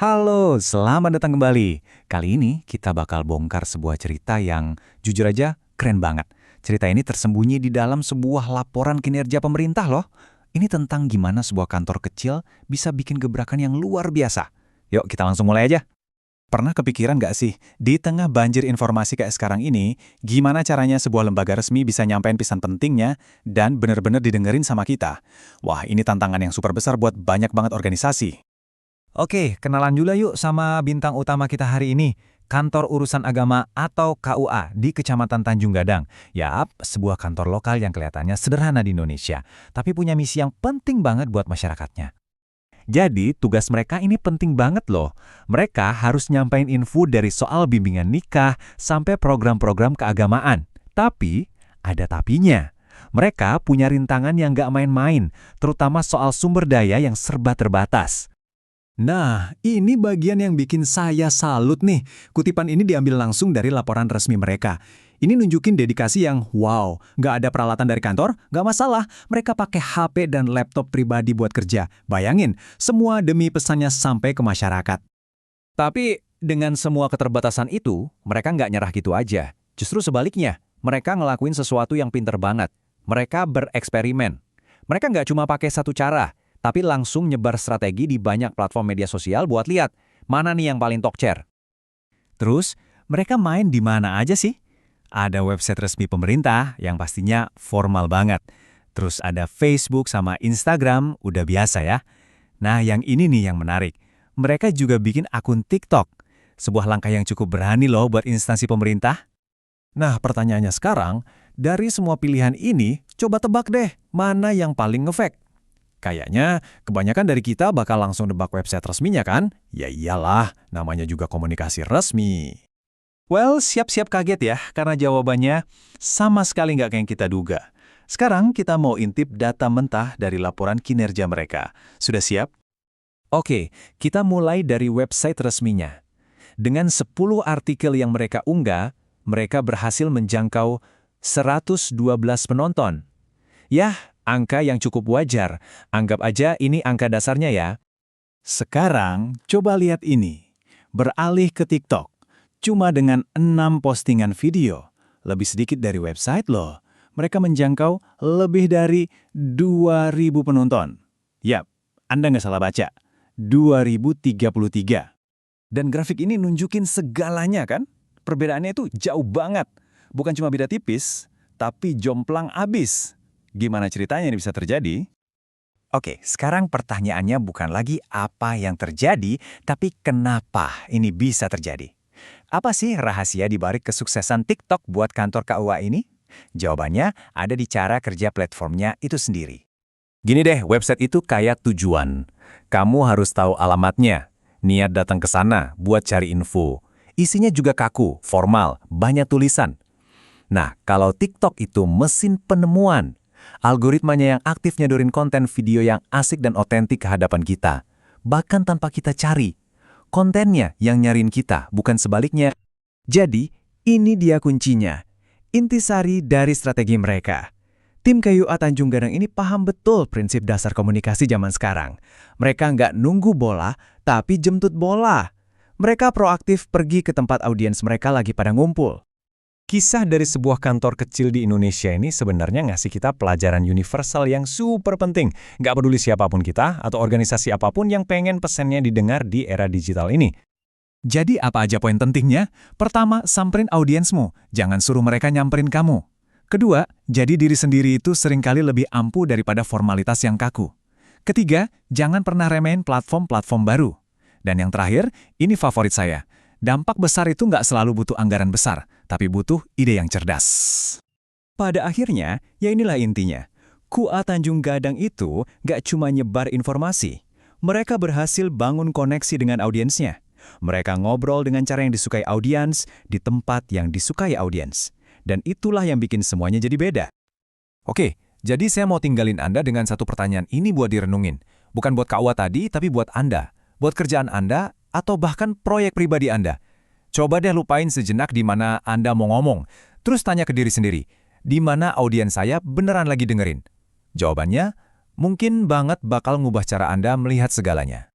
Halo, selamat datang kembali. Kali ini kita bakal bongkar sebuah cerita yang jujur aja keren banget. Cerita ini tersembunyi di dalam sebuah laporan kinerja pemerintah loh. Ini tentang gimana sebuah kantor kecil bisa bikin gebrakan yang luar biasa. Yuk kita langsung mulai aja. Pernah kepikiran nggak sih, di tengah banjir informasi kayak sekarang ini, gimana caranya sebuah lembaga resmi bisa nyampein pesan pentingnya dan bener-bener didengerin sama kita? Wah, ini tantangan yang super besar buat banyak banget organisasi. Oke, kenalan dulu yuk sama bintang utama kita hari ini. Kantor Urusan Agama atau KUA di Kecamatan Tanjung Gadang. Yap, sebuah kantor lokal yang kelihatannya sederhana di Indonesia, tapi punya misi yang penting banget buat masyarakatnya. Jadi, tugas mereka ini penting banget loh. Mereka harus nyampein info dari soal bimbingan nikah sampai program-program keagamaan. Tapi, ada tapinya. Mereka punya rintangan yang nggak main-main, terutama soal sumber daya yang serba terbatas. Nah, ini bagian yang bikin saya salut nih. Kutipan ini diambil langsung dari laporan resmi mereka. Ini nunjukin dedikasi yang wow, nggak ada peralatan dari kantor, nggak masalah. Mereka pakai HP dan laptop pribadi buat kerja. Bayangin, semua demi pesannya sampai ke masyarakat. Tapi dengan semua keterbatasan itu, mereka nggak nyerah gitu aja. Justru sebaliknya, mereka ngelakuin sesuatu yang pinter banget. Mereka bereksperimen. Mereka nggak cuma pakai satu cara, tapi langsung nyebar strategi di banyak platform media sosial buat lihat mana nih yang paling tokcer. Terus, mereka main di mana aja sih? Ada website resmi pemerintah yang pastinya formal banget. Terus ada Facebook sama Instagram, udah biasa ya. Nah, yang ini nih yang menarik. Mereka juga bikin akun TikTok. Sebuah langkah yang cukup berani loh buat instansi pemerintah. Nah, pertanyaannya sekarang, dari semua pilihan ini, coba tebak deh, mana yang paling ngefek? Kayaknya kebanyakan dari kita bakal langsung nebak website resminya kan? Ya iyalah, namanya juga komunikasi resmi. Well, siap-siap kaget ya, karena jawabannya sama sekali nggak kayak yang kita duga. Sekarang kita mau intip data mentah dari laporan kinerja mereka. Sudah siap? Oke, kita mulai dari website resminya. Dengan 10 artikel yang mereka unggah, mereka berhasil menjangkau 112 penonton. Yah, angka yang cukup wajar. Anggap aja ini angka dasarnya ya. Sekarang, coba lihat ini. Beralih ke TikTok. Cuma dengan 6 postingan video, lebih sedikit dari website loh. Mereka menjangkau lebih dari 2.000 penonton. Yap, Anda nggak salah baca. 2.033. Dan grafik ini nunjukin segalanya kan? Perbedaannya itu jauh banget. Bukan cuma beda tipis, tapi jomplang abis. Gimana ceritanya ini bisa terjadi? Oke, sekarang pertanyaannya bukan lagi apa yang terjadi, tapi kenapa ini bisa terjadi. Apa sih rahasia di balik kesuksesan TikTok buat kantor KUA ini? Jawabannya ada di cara kerja platformnya itu sendiri. Gini deh, website itu kayak tujuan. Kamu harus tahu alamatnya, niat datang ke sana buat cari info. Isinya juga kaku, formal, banyak tulisan. Nah, kalau TikTok itu mesin penemuan, algoritmanya yang aktif nyodorin konten video yang asik dan otentik ke hadapan kita. Bahkan tanpa kita cari. Kontennya yang nyariin kita, bukan sebaliknya. Jadi, ini dia kuncinya. Intisari dari strategi mereka. Tim KUA Tanjung Gadang ini paham betul prinsip dasar komunikasi zaman sekarang. Mereka nggak nunggu bola, tapi jemput bola. Mereka proaktif pergi ke tempat audiens mereka lagi pada ngumpul. Kisah dari sebuah kantor kecil di Indonesia ini sebenarnya ngasih kita pelajaran universal yang super penting. Nggak peduli siapapun kita atau organisasi apapun yang pengen pesannya didengar di era digital ini. Jadi apa aja poin pentingnya? Pertama, samperin audiensmu. Jangan suruh mereka nyamperin kamu. Kedua, jadi diri sendiri itu seringkali lebih ampuh daripada formalitas yang kaku. Ketiga, jangan pernah remehin platform-platform baru. Dan yang terakhir, ini favorit saya. Dampak besar itu nggak selalu butuh anggaran besar, tapi butuh ide yang cerdas. Pada akhirnya, ya inilah intinya. KUA Tanjung Gadang itu nggak cuma nyebar informasi. Mereka berhasil bangun koneksi dengan audiensnya. Mereka ngobrol dengan cara yang disukai audiens, di tempat yang disukai audiens. Dan itulah yang bikin semuanya jadi beda. Oke, jadi saya mau tinggalin Anda dengan satu pertanyaan ini buat direnungin. Bukan buat KUA tadi, tapi buat Anda. Buat kerjaan Anda, atau bahkan proyek pribadi Anda. Coba deh lupain sejenak di mana Anda mau ngomong. Terus tanya ke diri sendiri, di mana audiens saya beneran lagi dengerin? Jawabannya, mungkin banget bakal ngubah cara Anda melihat segalanya.